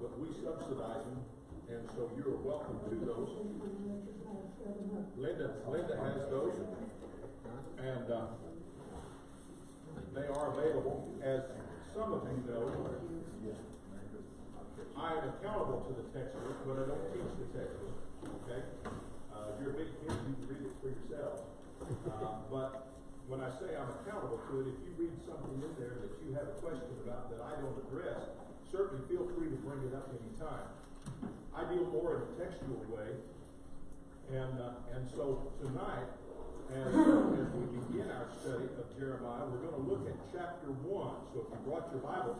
but we subsidize them, and so you're welcome to those. Linda has those, and they are available. As some of you know, I am accountable to the textbook, but I don't teach the textbook. Okay? If you're a big kid, you can read it for yourself. But when I say I'm accountable to it, if you read something in there that you have a question about that I don't address, certainly feel free to bring it up anytime. I deal more in a textual way, and so tonight, as we begin our study of Jeremiah, we're going to look at chapter 1. So if you brought your Bible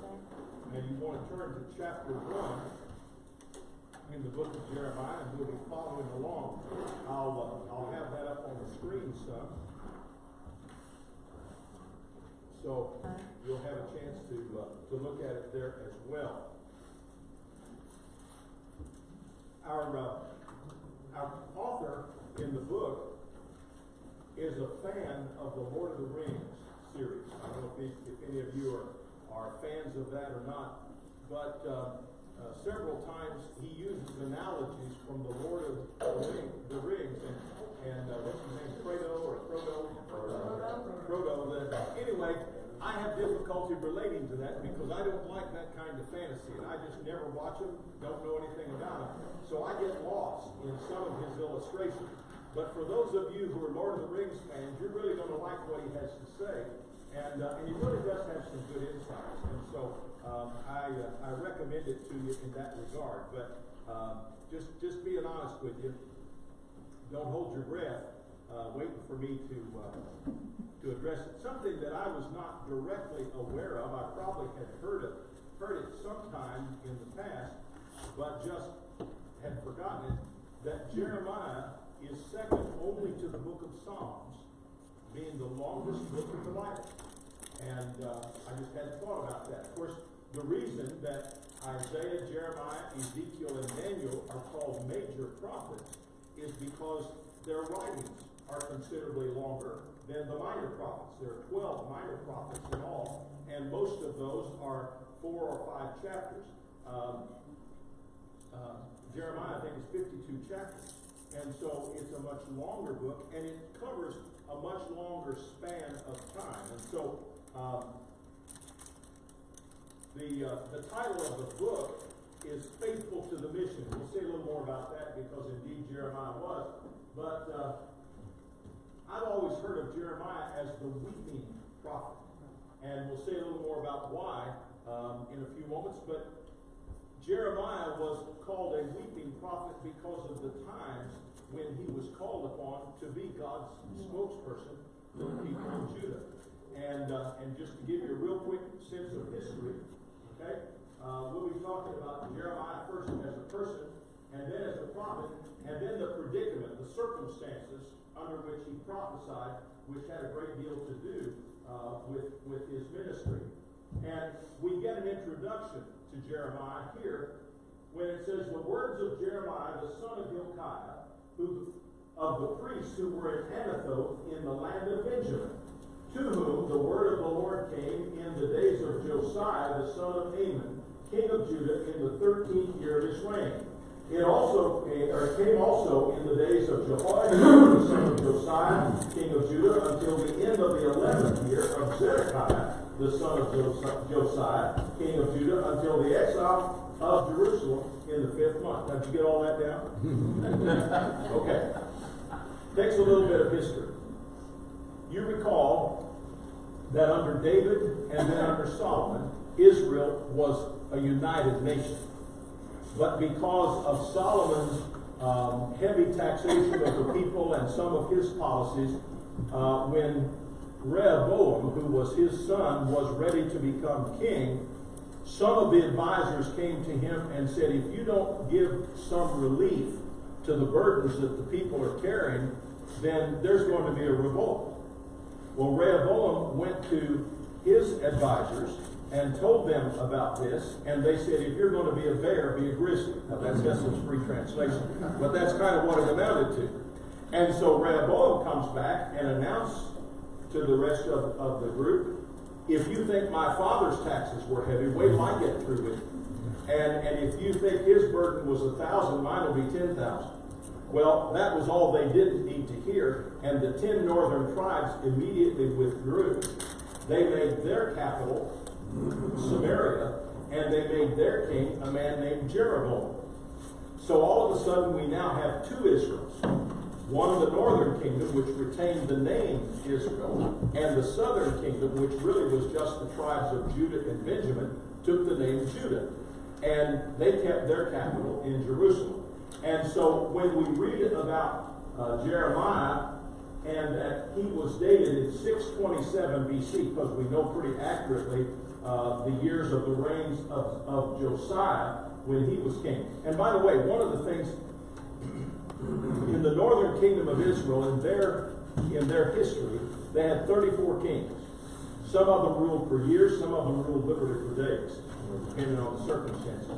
and you want to turn to chapter 1 in the book of Jeremiah, and we'll be following along, I'll have that up on the screen some. So you'll have a chance to look at it there as well. Our author in the book is a fan of the Lord of the Rings series. I don't know if any of you are fans of that or not, but several times he uses analogies from the Lord of the Rings, and what's his name, Frodo. Anyway, I have difficulty relating to that because I don't like that kind of fantasy, and I just never watch them, don't know anything about them. So I get lost in some of his illustrations. But for those of you who are Lord of the Rings fans, you're really going to like what he has to say, and he really does have some good insights. And so I recommend it to you in that regard. But just being honest with you, don't hold your breath waiting for me to address it. Something that I was not directly aware of, I probably had heard it sometime in the past, but just had forgotten it, that Jeremiah is second only to the book of Psalms, being the longest book of the Bible. And I just hadn't thought about that. Of course, the reason that Isaiah, Jeremiah, Ezekiel, and Daniel are called major prophets is because their writings are considerably longer than the minor prophets. There are 12 minor prophets in all, and most of those are 4 or 5 chapters. Jeremiah, I think, is 52 chapters. And so it's a much longer book, and it covers a much longer span of time. And so the title of the book is Faithful to the Mission. We'll say a little more about that because indeed Jeremiah was. But I've always heard of Jeremiah as the weeping prophet. And we'll say a little more about why in a few moments. But Jeremiah was called a weeping prophet because of the times when he was called upon to be God's spokesperson for the people of Judah. And just to give you a real quick sense of history, okay, we'll be talking about Jeremiah first as a person, and then as a prophet, and then the predicament, the circumstances under which he prophesied, which had a great deal to do with his ministry. And we get an introduction to Jeremiah here when it says, the words of Jeremiah, the son of Hilkiah, of the priests who were in Anathoth in the land of Benjamin, to whom the word of the Lord came in the days of Josiah, the son of Amon, king of Judah, in the 13th year of his reign. It came also in the days of Jehoiakim, the son of Josiah, king of Judah, until the end of the 11th year of Zedekiah, the son of Josiah, king of Judah, until the exile of Jerusalem in the 5th month. Now, did you get all that down? Okay. Takes a little bit of history. You recall that under David and then under Solomon, Israel was a united nation. But because of Solomon's heavy taxation of the people and some of his policies, when Rehoboam, who was his son, was ready to become king, some of the advisors came to him and said, if you don't give some relief to the burdens that the people are carrying, then there's going to be a revolt. Well, Rehoboam went to his advisors and told them about this, and they said, if you're going to be a bear, be a grizzly. Now, that's Essex free translation, but that's kind of what it amounted to. And so Rehoboam comes back and announced to the rest of the group, if you think my father's taxes were heavy, wait till I get through with it. And if you think his burden was 1,000, mine will be 10,000. Well, that was all they didn't need to hear, and the 10 northern tribes immediately withdrew. They made their capital Samaria, and they made their king a man named Jeroboam. So all of a sudden we now have two Israels. One, the northern kingdom, which retained the name Israel, and the southern kingdom, which really was just the tribes of Judah and Benjamin, took the name Judah. And they kept their capital in Jerusalem. And so when we read about Jeremiah, and that he was dated in 627 BC, because we know pretty accurately the years of the reigns of Josiah when he was king. And by the way, one of the things in the northern kingdom of Israel, in their history, they had 34 kings. Some of them ruled for years, some of them ruled literally for days, depending on the circumstances.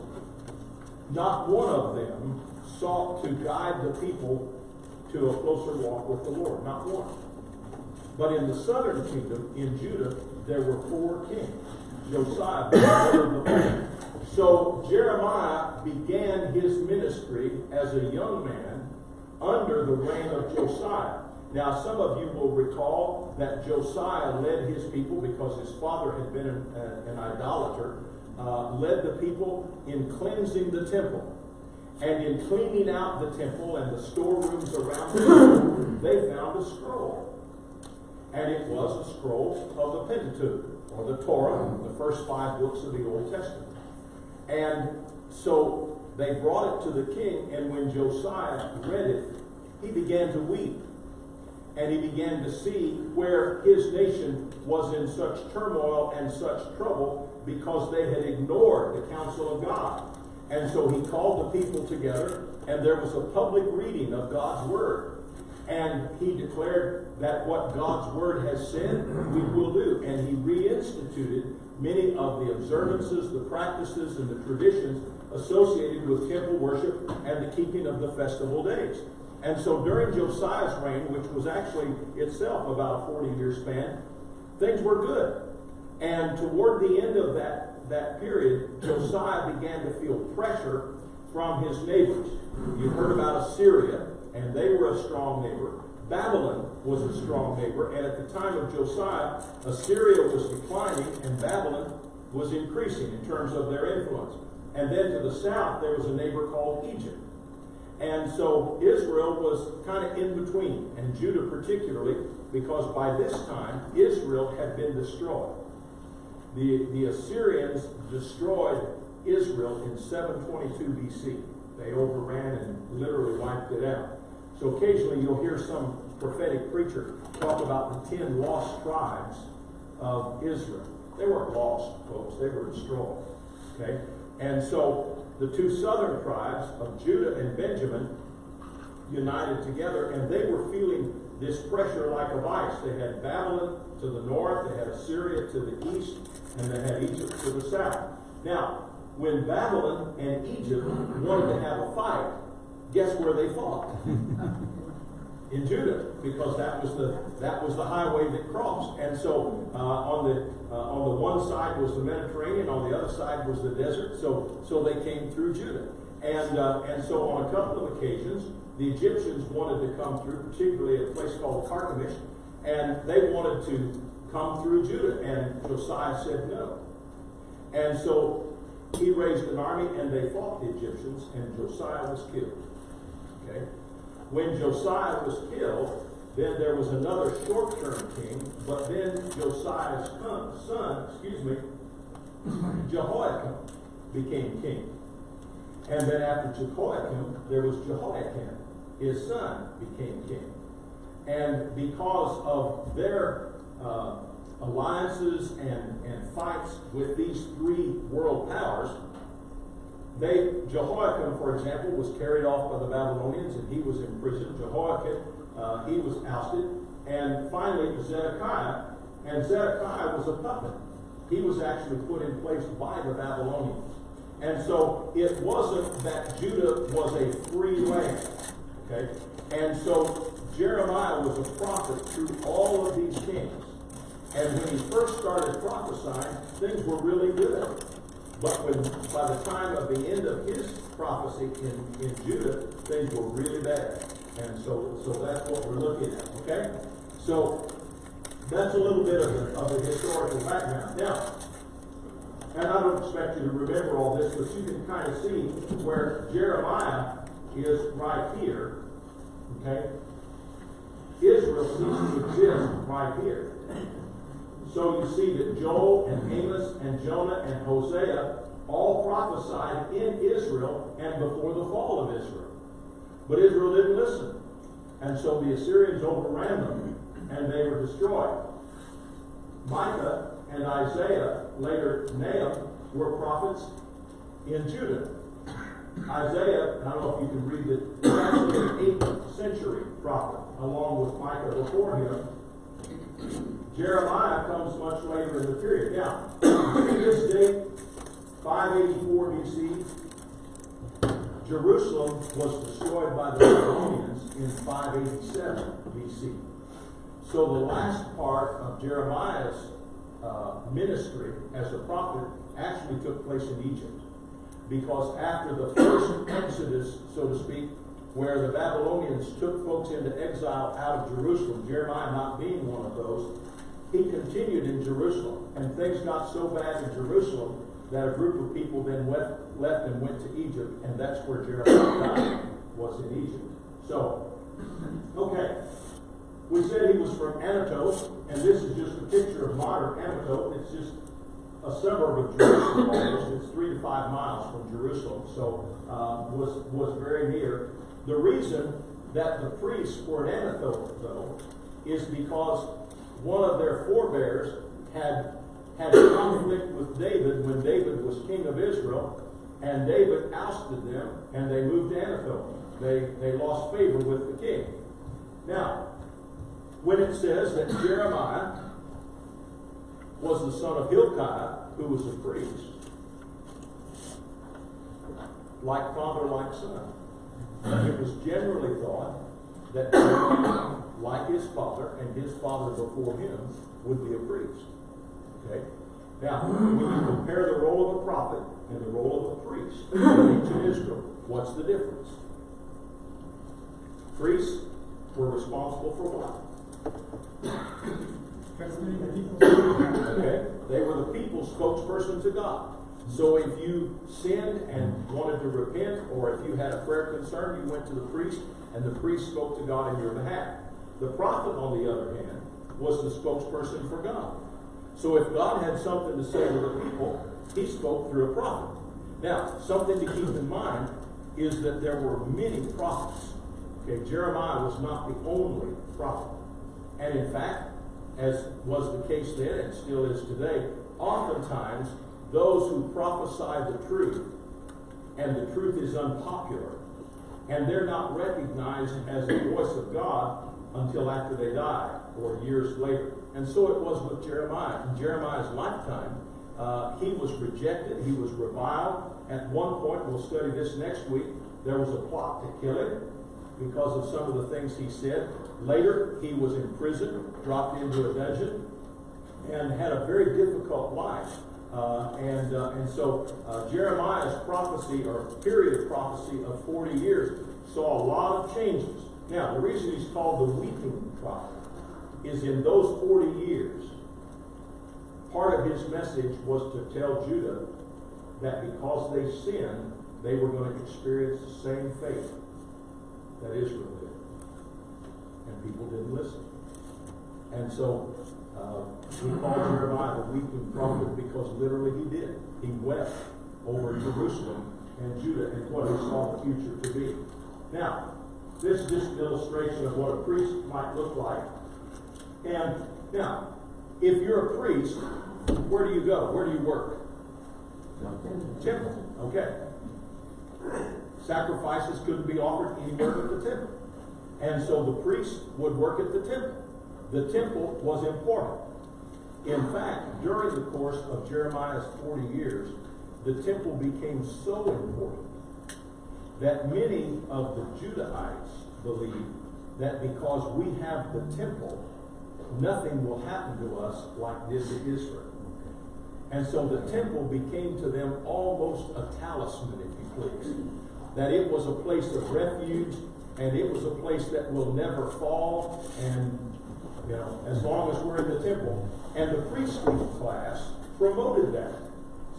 Not one of them sought to guide the people to a closer walk with the Lord. Not one. But in the southern kingdom, in Judah, there were 4 kings. Josiah was one of them. So Jeremiah began his ministry as a young man under the reign of Josiah. Now, some of you will recall that Josiah led his people, because his father had been an idolater, led the people in cleansing the temple. And in cleaning out the temple and the storerooms around the temple, they found a scroll. And it was a scroll of the Pentateuch, or the Torah, the first 5 books of the Old Testament. And so they brought it to the king, and when Josiah read it, he began to weep. And he began to see where his nation was in such turmoil and such trouble because they had ignored the counsel of God. And so he called the people together, and there was a public reading of God's word. And he declared that what God's word has said, we will do. And he reinstituted many of the observances, the practices, and the traditions associated with temple worship and the keeping of the festival days. And so during Josiah's reign, which was actually itself about a 40-year span, things were good. And toward the end of that period, Josiah began to feel pressure from his neighbors. You heard about Assyria, and they were a strong neighbor. Babylon was a strong neighbor, and at the time of Josiah, Assyria was declining, and Babylon was increasing in terms of their influence. And then to the south, there was a neighbor called Egypt. And so Israel was kind of in between, and Judah particularly, because by this time, Israel had been destroyed. The Assyrians destroyed Israel in 722 BC. They overran and literally wiped it out. So occasionally you'll hear some prophetic preacher talk about the 10 lost tribes of Israel. They weren't lost, folks. They were destroyed. Okay? And so the 2 southern tribes of Judah and Benjamin united together, and they were feeling this pressure like a vice. They had Babylon to the north, they had Assyria to the east, and they had Egypt to the south. Now, when Babylon and Egypt wanted to have a fight, guess where they fought? In Judah, because that was the highway that crossed. And so on the one side was the Mediterranean, on the other side was the desert. So they came through Judah, and so on a couple of occasions, the Egyptians wanted to come through, particularly at a place called Carchemish, and they wanted to come through Judah, and Josiah said no. And so he raised an army, and they fought the Egyptians, and Josiah was killed. Okay? When Josiah was killed, then there was another short-term king, but then Josiah's son, Jehoiakim, became king. And then after Jehoiakim, there was Jehoiakim. His son became king. And because of their alliances and fights with these 3 world powers, Jehoiakim, for example, was carried off by the Babylonians, and he was imprisoned. Jehoiakim, he was ousted. And finally, Zedekiah, and Zedekiah was a puppet. He was actually put in place by the Babylonians. And so it wasn't that Judah was a free land. Okay? And so Jeremiah was a prophet through all of these kings. And when he first started prophesying, things were really good. But by the time of the end of his prophecy in Judah, things were really bad. And so that's what we're looking at, okay? So that's a little bit of the historical background. Now, and I don't expect you to remember all this, but you can kind of see where Jeremiah is right here, okay? Israel ceased to exist right here. So you see that Joel and Amos and Jonah and Hosea all prophesied in Israel and before the fall of Israel. But Israel didn't listen. And so the Assyrians overran them and they were destroyed. Micah and Isaiah, later Nahum, were prophets in Judah. Isaiah, I don't know if you can read it, is actually an 8th century prophet, along with Micah before him. Jeremiah comes much later in the period. Now, see this date, 584 BC. Jerusalem was destroyed by the Babylonians in 587 BC. So the last part of Jeremiah's ministry as a prophet actually took place in Egypt. Because after the first Exodus, so to speak, where the Babylonians took folks into exile out of Jerusalem, Jeremiah not being one of those, he continued in Jerusalem. And things got so bad in Jerusalem that a group of people then left and went to Egypt, and that's where Jeremiah died, was in Egypt. So, okay. We said he was from Anatolia, and this is just a picture of modern Anatolia. It's just a suburb of Jerusalem almost. It's 3 to 5 miles from Jerusalem, so was very near. The reason that the priests were in Anatolia, though, is because one of their forebears had conflict with David when David was king of Israel, and David ousted them, and they moved to Anatolia. They lost favor with the king. Now, when it says that Jeremiah was the son of Hilkiah, who was a priest, like father, like son, it was generally thought that Jeremiah, like his father and his father before him, would be a priest. Okay? Now, when you compare the role of a prophet and the role of a priest in ancient Israel, what's the difference? Priests were responsible for what? Okay? They were the people's spokesperson to God. So if you sinned and wanted to repent, or if you had a prayer concern, you went to the priest, and the priest spoke to God in your behalf. The prophet, on the other hand, was the spokesperson for God. So if God had something to say to the people, he spoke through a prophet. Now, something to keep in mind is that there were many prophets. Okay, Jeremiah was not the only prophet. And in fact, as was the case then and still is today, oftentimes those who prophesy the truth, and the truth is unpopular, and they're not recognized as the voice of God until after they die or years later. And so it was with Jeremiah. In Jeremiah's lifetime, he was rejected, he was reviled. At one point, we'll study this next week, there was a plot to kill him because of some of the things he said. Later, he was in prison, dropped into a dungeon, and had a very difficult life. And so Jeremiah's prophecy, or period of prophecy of 40 years, saw a lot of changes. Now, the reason he's called the weeping prophet is in those 40 years, part of his message was to tell Judah that because they sinned, they were going to experience the same fate that Israel did. And people didn't listen. And so we call Jeremiah the weeping prophet because literally he did. He wept over Jerusalem and Judah and what he saw the future to be. Now, this is just an illustration of what a priest might look like. And now, if you're a priest, where do you go? Where do you work? Temple. Okay. Sacrifices couldn't be offered anywhere but the temple. And so the priest would work at the temple. The temple was important. In fact, during the course of Jeremiah's 40 years, the temple became so important that many of the Judahites believe that because we have the temple, nothing will happen to us like this in Israel. And so the temple became to them almost a talisman, if you please. That it was a place of refuge, and it was a place that will never fall, and as long as we're in the temple. And the priestly class promoted that.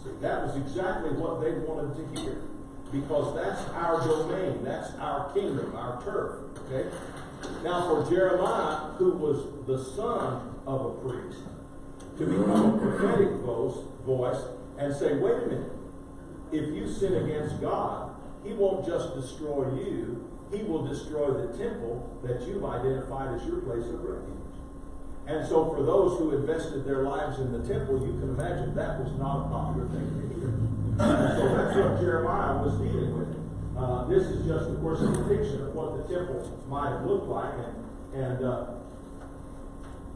See, that was exactly what they wanted to hear. Because that's our domain, that's our kingdom, our turf. Okay? Now for Jeremiah, who was the son of a priest, to become a prophetic voice and say, wait a minute, if you sin against God, he won't just destroy you, he will destroy the temple that you've identified as your place of refuge. And so for those who invested their lives in the temple, you can imagine that was not a popular thing to hear. And so that's what Jeremiah was dealing with. This is just, of course, a depiction of what the temple might have looked like. And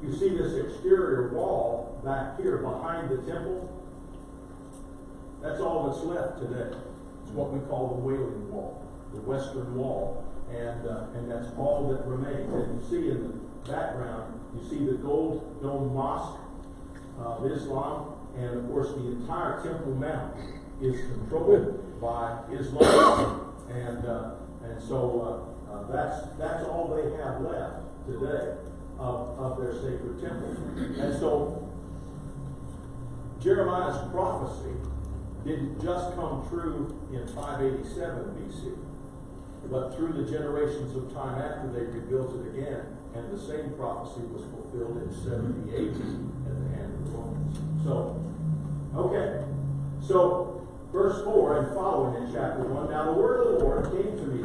you see this exterior wall back here behind the temple. That's all that's left today. It's what we call the Wailing Wall, the Western Wall. And that's all that remains. And you see in the background, you see the Gold Dome Mosque of Islam. And, of course, the entire Temple Mount is controlled by Islam. And so that's all they have left today of their sacred temple. And so Jeremiah's prophecy didn't just come true in 587 BC, but through the generations of time after they rebuilt it again, and the same prophecy was fulfilled in 70 AD at the hand of the Romans. So, okay. So, verse 4 and following in chapter 1, now the word of the Lord came to me,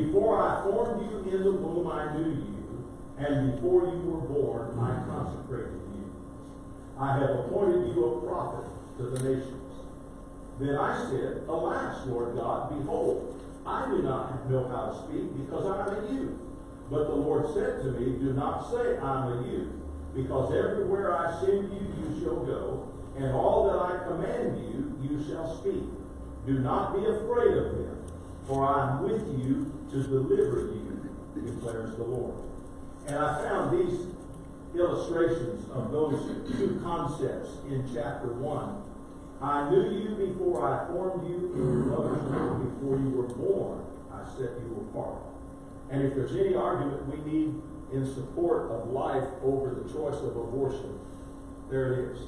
before I formed you in the womb I knew you, and before you were born I consecrated you. I have appointed you a prophet to the nations. Then I said, alas, Lord God, behold, I do not know how to speak because I am a youth. But the Lord said to me, do not say I am a youth, because everywhere I send you, you shall go, and all that I command you, you shall speak. Do not be afraid of them, for I am with you to deliver you, declares the Lord. And I found these illustrations of those two concepts in chapter 1. I knew you before I formed you in your mother's womb. Before you were born, I set you apart. And if there's any argument we need in support of life over the choice of abortion, there it is.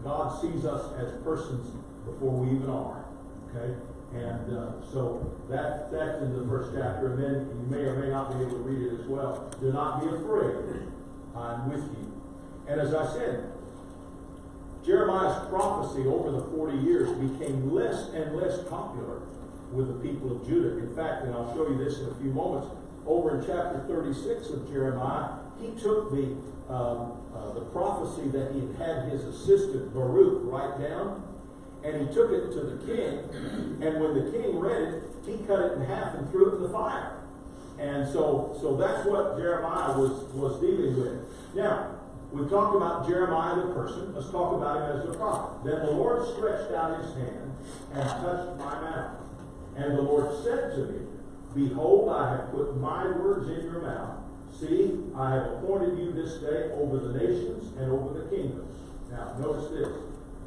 God sees us as persons before we even are. Okay? And so that's in the first chapter. And then you may or may not be able to read it as well. Do not be afraid. I'm with you. And as I said, Jeremiah's prophecy over the 40 years became less and less popular with the people of Judah. In fact, and I'll show you this in a few moments, over in chapter 36 of Jeremiah, he took the prophecy that he had his assistant Baruch write down, and he took it to the king, and when the king read it, he cut it in half and threw it in the fire. And so that's what Jeremiah was dealing with. Now, we've talked about Jeremiah the person. Let's talk about him as the prophet. Then the Lord stretched out his hand and touched my mouth. And the Lord said to me, behold, I have put my words in your mouth. See, I have appointed you this day over the nations and over the kingdoms. Now, notice this.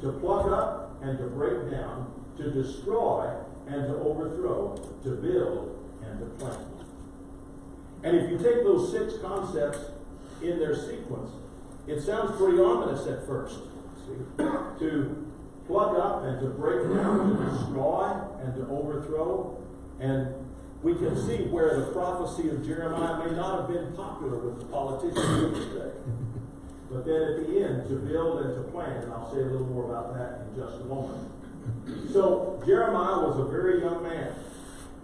To pluck up and to break down, to destroy and to overthrow, to build and to plant. And if you take those 6 concepts in their sequence, it sounds pretty ominous at first. See? To pluck up and to break down, to destroy and to overthrow. And we can see where the prophecy of Jeremiah may not have been popular with the politicians of his day. But then at the end, to build and to plant, and I'll say a little more about that in just a moment. So Jeremiah was a very young man,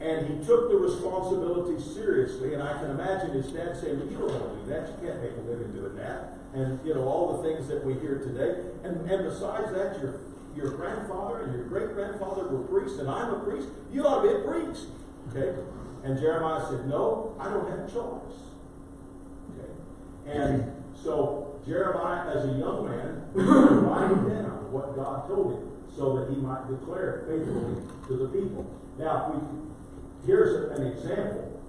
and he took the responsibility seriously, and I can imagine his dad saying, well, you don't want to do that, you can't make a living doing that, and all the things that we hear today. And besides that, your grandfather and your great-grandfather were priests, and I'm a priest, you ought to be a priest. Okay? And Jeremiah said, no, I don't have a choice. Okay? And so Jeremiah, as a young man, writing down what God told him so that he might declare it faithfully to the people. Now, here's an example,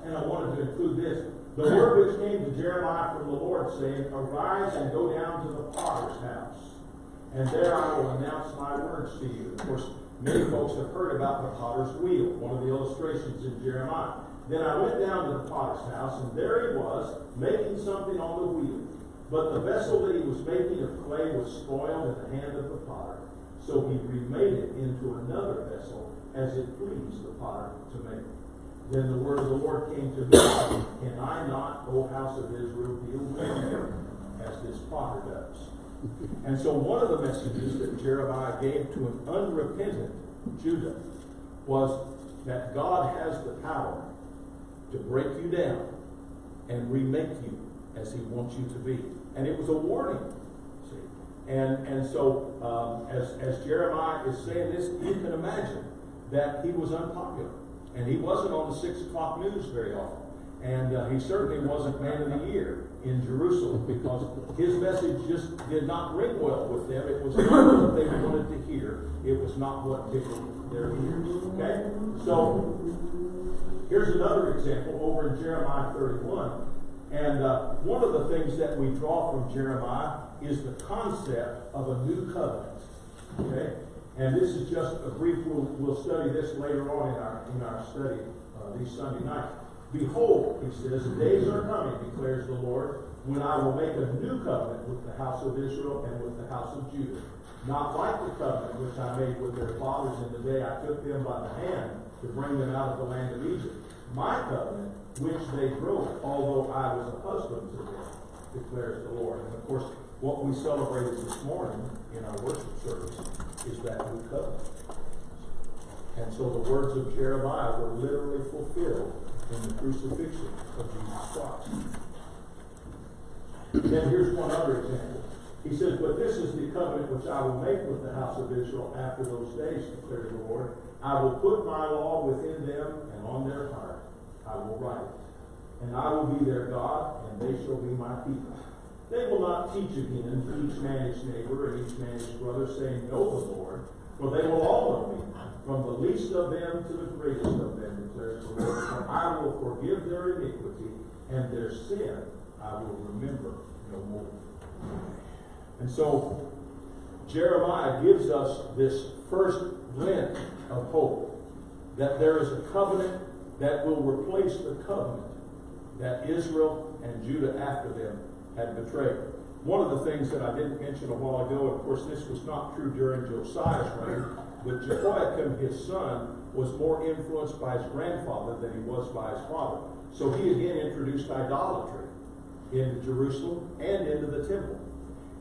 and I wanted to include this. The word which came to Jeremiah from the Lord, saying, arise and go down to the potter's house, and there I will announce my words to you. Of course, many folks have heard about the potter's wheel, one of the illustrations in Jeremiah. Then I went down to the potter's house, and there he was, making something on the wheel. But the vessel that he was making of clay was spoiled in the hand of the potter. So he remade it into another vessel, as it pleased the potter to make. Then the word of the Lord came to me, Can I not, O house of Israel, deal with you as this potter does? And so one of the messages that Jeremiah gave to an unrepentant Judah was that God has the power to break you down and remake you as he wants you to be. And it was a warning. See? And so as Jeremiah is saying this, you can imagine that he was unpopular. And he wasn't on the 6 o'clock news very often. And he certainly wasn't man of the year in Jerusalem, because his message just did not ring well with them. It was not what they wanted to hear. It was not what tickled their ears. Okay? So here's another example over in Jeremiah 31. And one of the things that we draw from Jeremiah is the concept of a new covenant. Okay? And this is just a brief, we'll study this later on in our study these Sunday nights. Behold, he says, days are coming, declares the Lord, when I will make a new covenant with the house of Israel and with the house of Judah. Not like the covenant which I made with their fathers in the day I took them by the hand to bring them out of the land of Egypt. My covenant, which they broke, although I was a husband to them, declares the Lord. And of course, what we celebrated this morning in our worship service is that new covenant. And so the words of Jeremiah were literally fulfilled in the crucifixion of Jesus Christ. Then here's one other example. He says, But this is the covenant which I will make with the house of Israel after those days, declares the Lord. I will put my law within them, and on their heart I will write it. And I will be their God, and they shall be my people. They will not teach again to each man his neighbor and each man his brother, saying, Know the Lord, for they will all know me, from the least of them to the greatest of them, declares the Lord. For I will forgive their iniquity, and their sin I will remember no more. And so Jeremiah gives us this first glint of hope, that there is a covenant that will replace the covenant that Israel and Judah after them had betrayed. One of the things that I didn't mention a while ago, and of course this was not true during Josiah's reign, but Jehoiakim, his son, was more influenced by his grandfather than he was by his father. So he again introduced idolatry into Jerusalem and into the temple.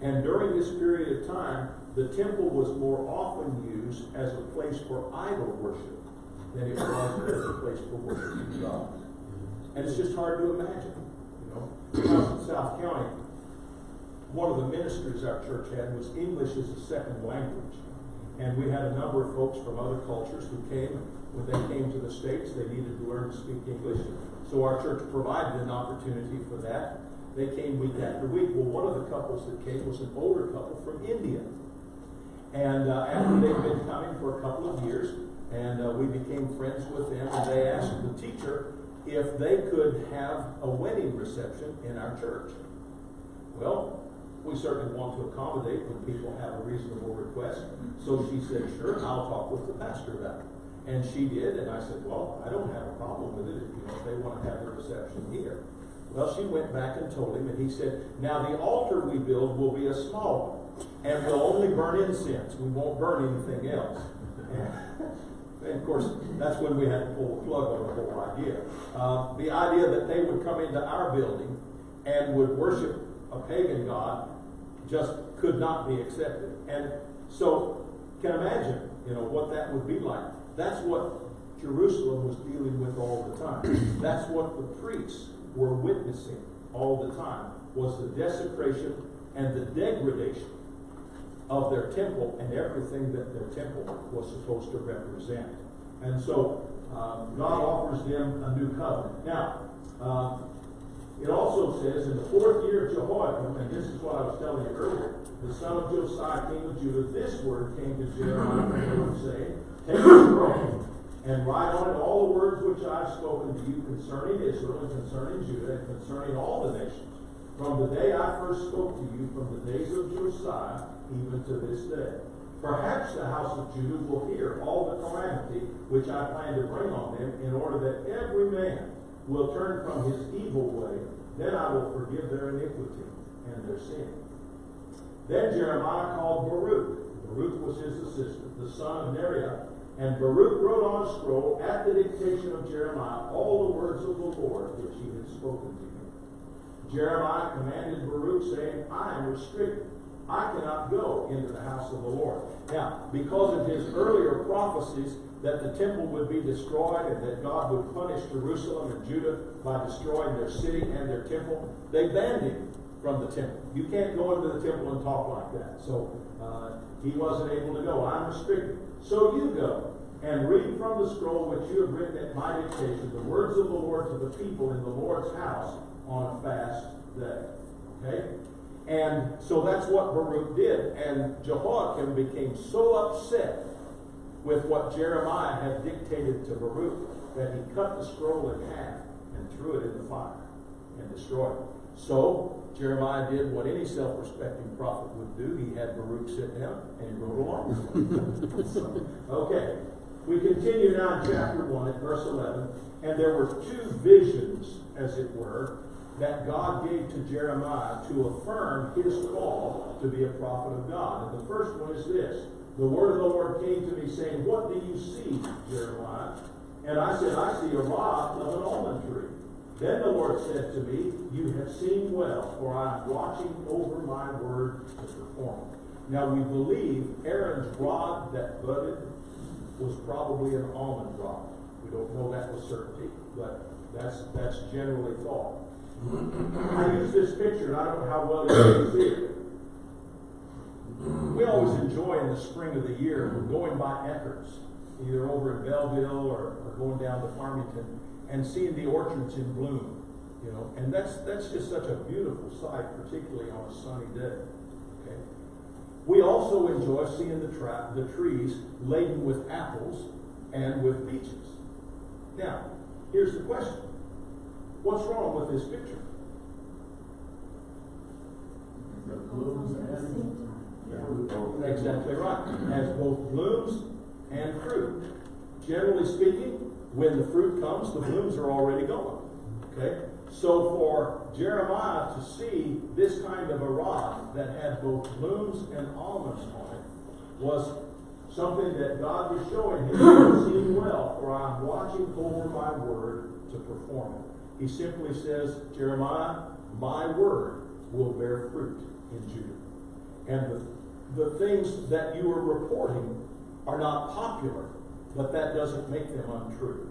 And during this period of time, the temple was more often used as a place for idol worship than it was as a place for worshiping God. And it's just hard to imagine. When I was in South County, one of the ministries our church had was English as a second language. And we had a number of folks from other cultures who came. When they came to the States, they needed to learn to speak English. So our church provided an opportunity for that. They came week after week. Well, one of the couples that came was an older couple from India. And after they'd been coming for a couple of years, and we became friends with them, and they asked the teacher if they could have a wedding reception in our church. Well, we certainly want to accommodate when people have a reasonable request. So she said, sure, I'll talk with the pastor about it. And she did, and I said, well, I don't have a problem with it if they want to have the reception here. Well, she went back and told him, and he said, now the altar we build will be a small one, and we'll only burn incense. We won't burn anything else. And of course, that's when we had to pull the plug on the whole idea. The idea that they would come into our building and would worship a pagan god just could not be accepted. And so, can imagine, what that would be like. That's what Jerusalem was dealing with all the time. That's what the priests were witnessing all the time, was the desecration and the degradation of their temple and everything that their temple was supposed to represent. And so God offers them a new covenant. Now, it also says in the 4th year of Jehoiakim, and this is what I was telling you earlier, the son of Josiah, king of Judah, this word came to Jeremiah from the Lord, saying, Take a scroll and write on it all the words which I have spoken to you concerning Israel and concerning Judah and concerning all the nations from the day I first spoke to you, from the days of Josiah, even to this day. Perhaps the house of Judah will hear all the calamity which I plan to bring on them, in order that every man will turn from his evil way. Then I will forgive their iniquity and their sin. Then Jeremiah called Baruch. Baruch was his assistant, the son of Neriah. And Baruch wrote on a scroll at the dictation of Jeremiah all the words of the Lord which he had spoken to him. Jeremiah commanded Baruch, saying, I am restricted. I cannot go into the house of the Lord. Now, because of his earlier prophecies that the temple would be destroyed and that God would punish Jerusalem and Judah by destroying their city and their temple, they banned him from the temple. You can't go into the temple and talk like that. So he wasn't able to go. I'm restricted. So you go and read from the scroll which you have written at my dictation, the words of the Lord to the people in the Lord's house on a fast day. Okay? And so that's what Baruch did. And Jehoiakim became so upset with what Jeremiah had dictated to Baruch that he cut the scroll in half and threw it in the fire and destroyed it. So Jeremiah did what any self-respecting prophet would do. He had Baruch sit down and he wrote along with him. Okay, we continue now in chapter 1 at verse 11. And there were two visions, as it were, that God gave to Jeremiah to affirm his call to be a prophet of God. And the first one is this. The word of the Lord came to me saying, what do you see, Jeremiah? And I said, I see a rod of an almond tree. Then the Lord said to me, you have seen well, for I am watching over my word to perform it. Now we believe Aaron's rod that budded was probably an almond rod. We don't know that with certainty, but that's generally thought. I use this picture, and I don't know how well you can see it. We always enjoy in the spring of the year going by Eckert's, either over in Belleville or going down to Farmington, and seeing the orchards in bloom, you know, and that's just such a beautiful sight, particularly on a sunny day. Okay, we also enjoy seeing the trees laden with apples and with peaches. Now, here's the question. What's wrong with this picture? Exactly right. Has both blooms and fruit. Generally speaking, when the fruit comes, the blooms are already gone. Okay? So for Jeremiah to see this kind of a rod that had both blooms and almonds on it was something that God was showing him. You have seen well, for I am watching over my word to perform it. He simply says, Jeremiah, my word will bear fruit in Judah. And the things that you are reporting are not popular, but that doesn't make them untrue.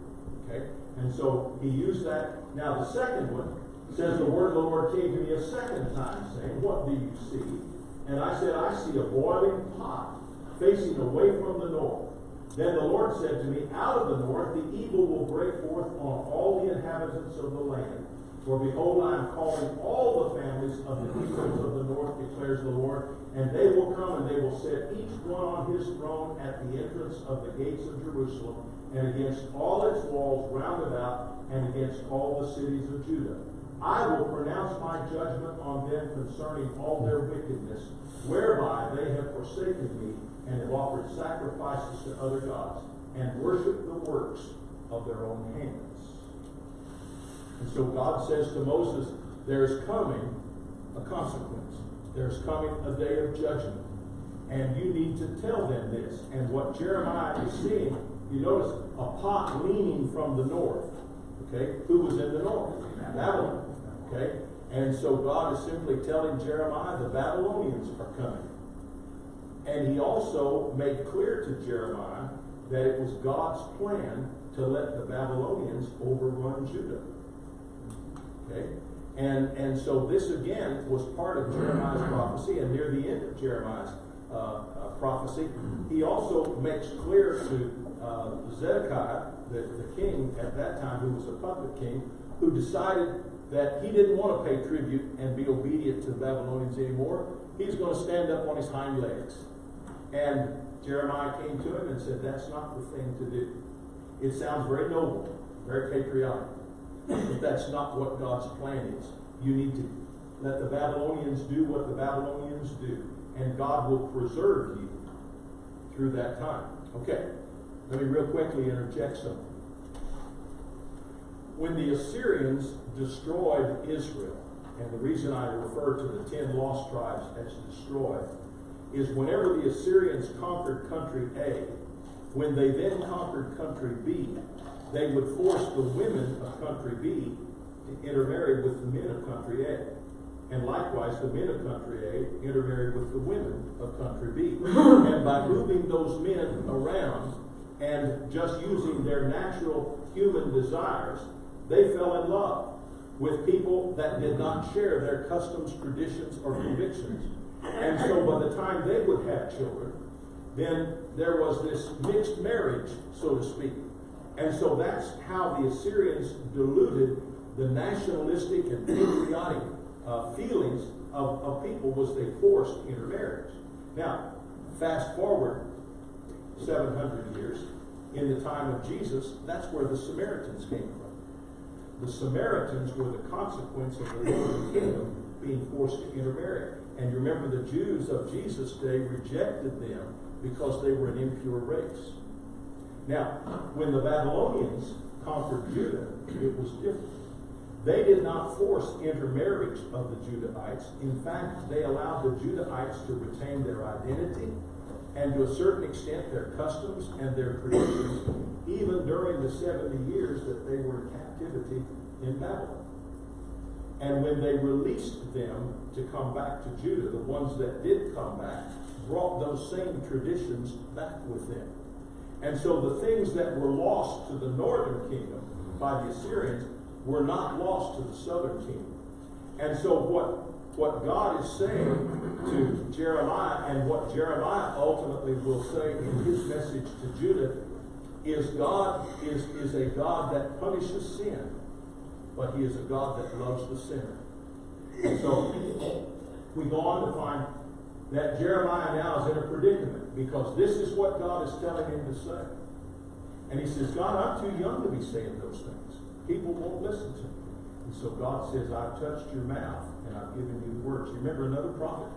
Okay? And so he used that. Now the second one says, the word of the Lord came to me a second time, saying, what do you see? And I said, I see a boiling pot facing away from the north. Then the Lord said to me, out of the north the evil will break forth on all the inhabitants of the land. For behold, I am calling all the families of the peoples of the north, declares the Lord, and they will come and they will set each one on his throne at the entrance of the gates of Jerusalem, and against all its walls round about, and against all the cities of Judah. I will pronounce my judgment on them concerning all their wickedness, whereby they have forsaken me, and have offered sacrifices to other gods, and worshipped the works of their own hands. And so God says to Moses, there is coming a consequence. There's coming a day of judgment. And you need to tell them this. And what Jeremiah is seeing, you notice a pot leaning from the north. Okay? Who was in the north? Babylon. Okay? And so God is simply telling Jeremiah the Babylonians are coming. And he also made clear to Jeremiah that it was God's plan to let the Babylonians overrun Judah. Okay? And so this again was part of Jeremiah's prophecy, and near the end of Jeremiah's prophecy, he also makes clear to Zedekiah, the king at that time, who was a puppet king, who decided that he didn't want to pay tribute and be obedient to the Babylonians anymore. He's going to stand up on his hind legs. And Jeremiah came to him and said, that's not the thing to do. It sounds very noble, very patriotic, but that's not what God's plan is. You need to let the Babylonians do what the Babylonians do, and God will preserve you through that time. Okay, let me real quickly interject something. When the Assyrians destroyed Israel, and the reason I refer to the 10 lost tribes as destroyed, is whenever the Assyrians conquered country A, when they then conquered country B, they would force the women of country B to intermarry with the men of country A. And likewise, the men of country A intermarried with the women of country B. And by moving those men around and just using their natural human desires, they fell in love with people that did not share their customs, traditions, or convictions. And so by the time they would have children, then there was this mixed marriage, so to speak. And so that's how the Assyrians diluted the nationalistic and patriotic feelings of people, was they forced intermarriage. Now, fast forward 700 years, in the time of Jesus, that's where the Samaritans came from. The Samaritans were the consequence of the northern kingdom being forced to intermarry. And you remember the Jews of Jesus' day rejected them because they were an impure race. Now, when the Babylonians conquered Judah, it was different. They did not force intermarriage of the Judahites. In fact, they allowed the Judahites to retain their identity and to a certain extent their customs and their traditions, even during the 70 years that they were in captivity in Babylon. And when they released them to come back to Judah, the ones that did come back brought those same traditions back with them. And so the things that were lost to the northern kingdom by the Assyrians were not lost to the southern kingdom. And so what God is saying to Jeremiah, and what Jeremiah ultimately will say in his message to Judah, is God is a God that punishes sin, but he is a God that loves the sinner. And so we go on to find that Jeremiah now is in a predicament, because this is what God is telling him to say. And he says, God, I'm too young to be saying those things. People won't listen to me. And so God says, I've touched your mouth and I've given you the words. You remember another prophet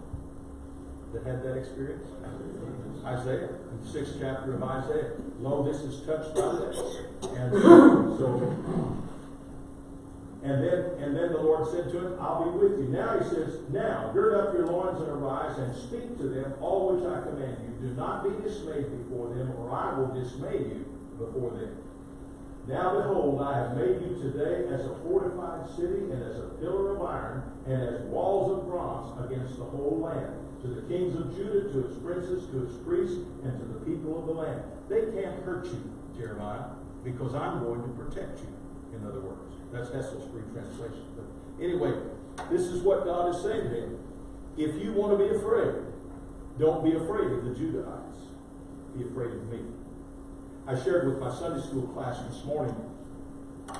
that had that experience? Isaiah, in the 6th chapter of Isaiah. Lo, this is touched by lips. And then the Lord said to him, I'll be with you. Now he says, now gird up your loins and arise and speak to them all which I command you. Do not be dismayed before them, or I will dismay you before them. Now behold, I have made you today as a fortified city, and as a pillar of iron, and as walls of bronze against the whole land. To the kings of Judah, to its princes, to its priests, and to the people of the land. They can't hurt you, Jeremiah, because I'm going to protect you, in other words. That's Hessel's free translation. But anyway, this is what God is saying to him. If you want to be afraid, don't be afraid of the Judahites. Be afraid of me. I shared with my Sunday school class this morning,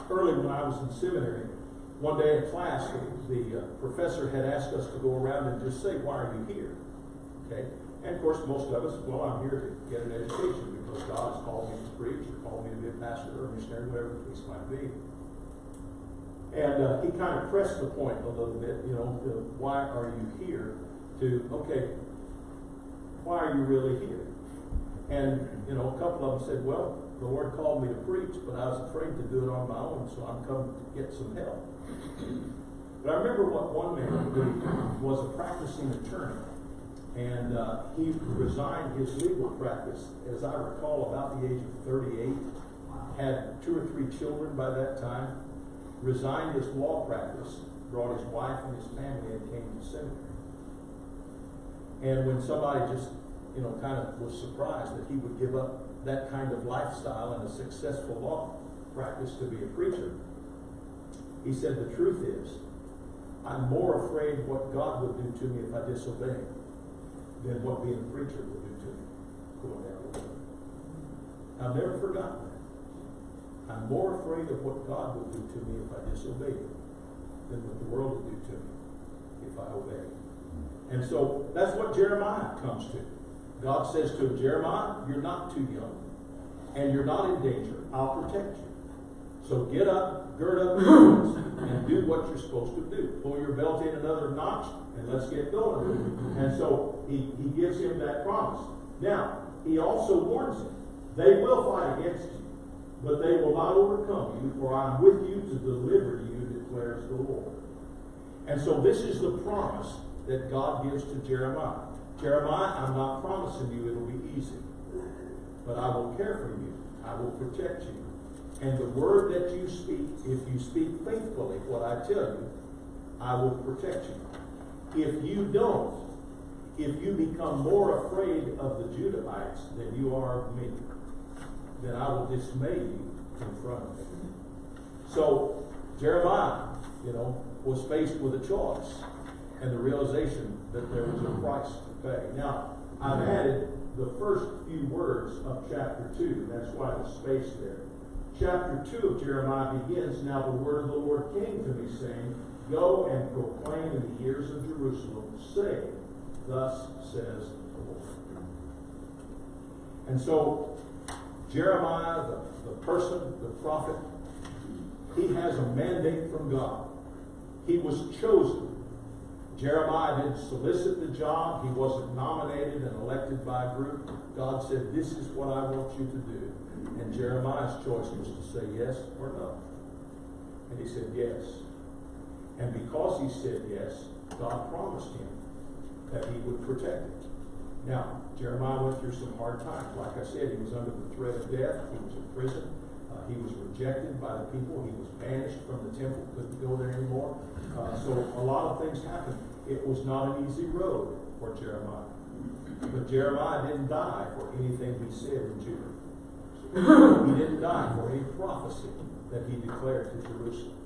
early when I was in seminary, one day in class, the professor had asked us to go around and just say, why are you here? Okay? And of course, most of us, well, I'm here to get an education because God has called me to preach, or called me to be a pastor or a missionary, whatever the case might be. And he kind of pressed the point a little bit, why are you here? Why are you really here? And, a couple of them said, well, the Lord called me to preach, but I was afraid to do it on my own, so I'm coming to get some help. But I remember what one man who was a practicing attorney, and he resigned his legal practice, as I recall, about the age of 38, had 2 or 3 children by that time, resigned his law practice, brought his wife and his family, and came to seminary. And when somebody just kind of was surprised that he would give up that kind of lifestyle and a successful law practice to be a preacher, he said, the truth is, I'm more afraid what God would do to me if I disobey than what being a preacher would do to me going down the road. I've never forgotten that. I'm more afraid of what God would do to me if I disobey him than what the world would do to me if I obey. And so that's what Jeremiah comes to. God says to him, Jeremiah, you're not too young, and you're not in danger. I'll protect you. So get up, gird up your loins, and do what you're supposed to do. Pull your belt in another notch, and let's get going. And so he gives him that promise. Now, he also warns him, they will fight against you, but they will not overcome you, for I am with you to deliver you, declares the Lord. And so this is the promise that God gives to Jeremiah. Jeremiah, I'm not promising you it'll be easy, but I will care for you. I will protect you. And the word that you speak, if you speak faithfully what I tell you, I will protect you. If you don't, if you become more afraid of the Judahites than you are of me, then I will dismay you in front of me. So Jeremiah, was faced with a choice and the realization that there was a price to pay. Now, I've added the first few words of chapter 2. That's why there's space there. Chapter 2 of Jeremiah begins, now the word of the Lord came to me, saying, go and proclaim in the ears of Jerusalem, say, thus says the Lord. And so, Jeremiah, the person, the prophet, he has a mandate from God. He was chosen. Jeremiah didn't solicit the job. He wasn't nominated and elected by a group. God said, this is what I want you to do. And Jeremiah's choice was to say yes or no. And he said yes. And because he said yes, God promised him that he would protect him. Now, Jeremiah went through some hard times. Like I said, he was under the threat of death. He was in prison. He was rejected by the people. He was banished from the temple. Couldn't go there anymore. So a lot of things happened. It was not an easy road for Jeremiah. But Jeremiah didn't die for anything he said in Judah. He didn't die for any prophecy that he declared to Jerusalem.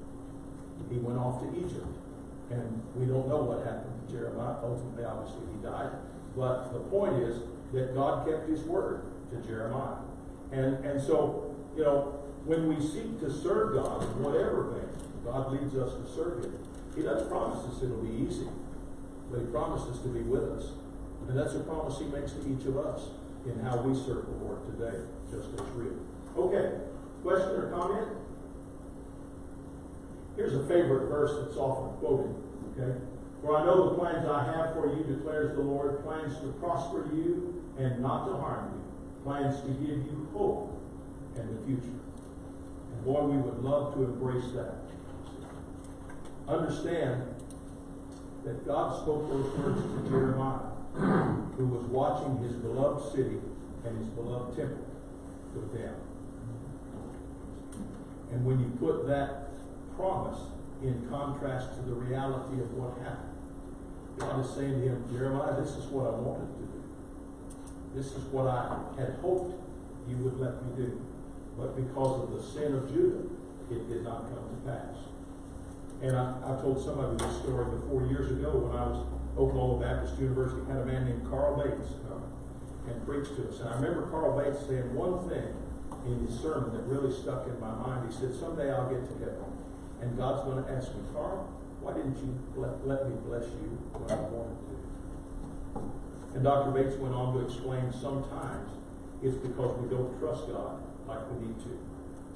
He went off to Egypt. And we don't know what happened to Jeremiah. Ultimately, obviously, he died. But the point is that God kept his word to Jeremiah. And so, when we seek to serve God in whatever vein God leads us to serve him, he doesn't promise us it'll be easy, but he promises to be with us. And that's a promise he makes to each of us in how we serve the Lord today, just as real. Okay, question or comment? Here's a favorite verse that's often quoted, okay? For I know the plans I have for you, declares the Lord, plans to prosper you and not to harm you, plans to give you hope and the future. And boy, we would love to embrace that. Understand that God spoke those words to Jeremiah, who was watching his beloved city and his beloved temple go down. And when you put that promise in contrast to the reality of what happened, God is saying to him, Jeremiah, this is what I wanted to do. This is what I had hoped you would let me do. But because of the sin of Judah, it did not come to pass. And I told somebody this story 4 years ago when I was at Oakville Baptist University, had a man named Carl Bates come and preach to us. And I remember Carl Bates saying one thing in his sermon that really stuck in my mind. He said, someday I'll get to heaven, and God's going to ask me, Carl, why didn't you let me bless you when I wanted to? And Dr. Bates went on to explain sometimes it's because we don't trust God like we need to.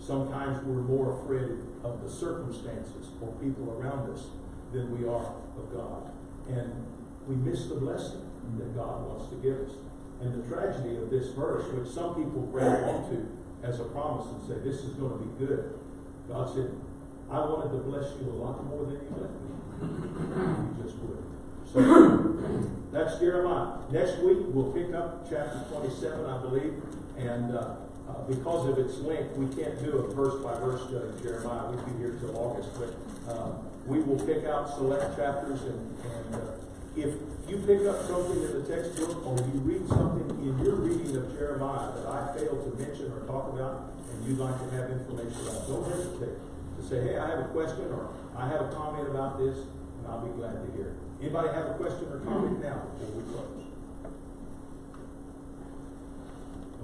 Sometimes we're more afraid of the circumstances or people around us than we are of God. And we miss the blessing that God wants to give us. And the tragedy of this verse, which some people grab onto as a promise and say, this is going to be good. God said, I wanted to bless you a lot more than you let me. You just would. So that's Jeremiah. Next week we'll pick up chapter 27, I believe. And because of its length, we can't do a verse-by-verse study of Jeremiah. We'd be here till August. But we will pick out select chapters. And if you pick up something in the textbook or you read something in your reading of Jeremiah that I failed to mention or talk about and you'd like to have information about, don't hesitate to say, hey, I have a question or I have a comment about this, and I'll be glad to hear it. Anybody have a question or comment now before we close?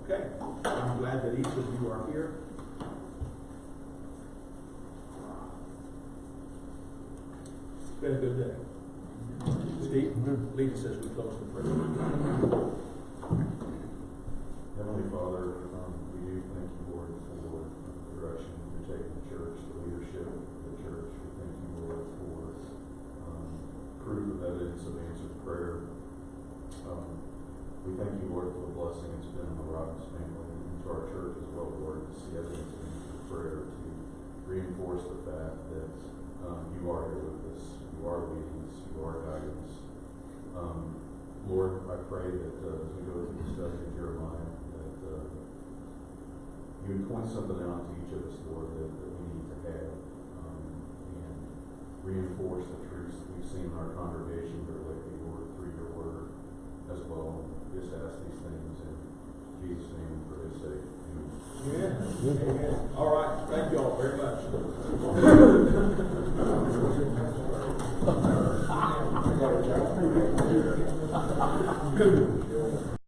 Okay, I'm glad that each of you are here. It's been a good day. Steve, lead us as we close the prayer. Heavenly Father, we do thank you, Lord, for the direction you're taking the church. leadership of the church. We thank you, Lord, for proof of evidence of answered prayer. We thank you, Lord, for the blessing it's been on the Robbins family and to our church as well, Lord, to see evidence of answered prayer, to reinforce the fact that you are here with us, you are leading us, you are guiding us. Lord, I pray that as we go through the study of Jeremiah, that you would point something out to each of us, Lord, that we need to have, and reinforce the truths that we've seen in our congregation here lately, Lord, through your word as well. Just ask these things in Jesus' name for his sake. Amen. Amen. All right. Thank you all very much.